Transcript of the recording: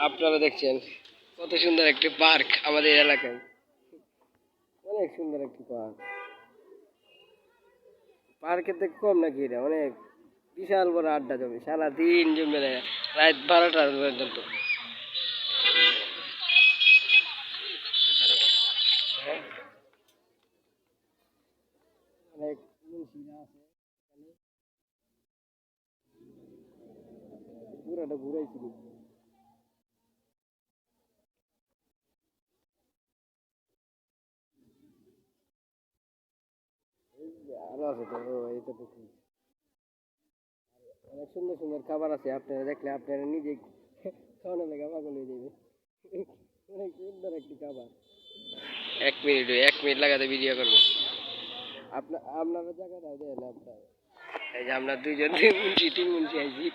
আপনারা দেখছেন কত সুন্দর একটি পার্ক আমাদের এলাকায়, অনেক সুন্দর একটি পার্ক। পার্কের থেকে কম নাকি এটা, অনেক বিশাল বড় আড্ডা জমি, সারাদিন জমে নেয় রাত 12টা পর্যন্ত। অনেক মুন্সিরা আছে এখানে, পুরাটা ঘুরাইছিল। আরো আছে তো, এইটা তো অনেক সুন্দর সুন্দর খাবার আছে, আপনারা দেখলে আপনারা নিজে খাওয়ানো লেগে পাগল হয়ে যাবে। অনেক সুন্দর একটি খাবার। 1 মিনিট লাগাতে ভিডিও করবো। আপনারা জায়গাটা দেন আপনার, এই যে আমরা দুইজন 3 মুন্সি আইছি।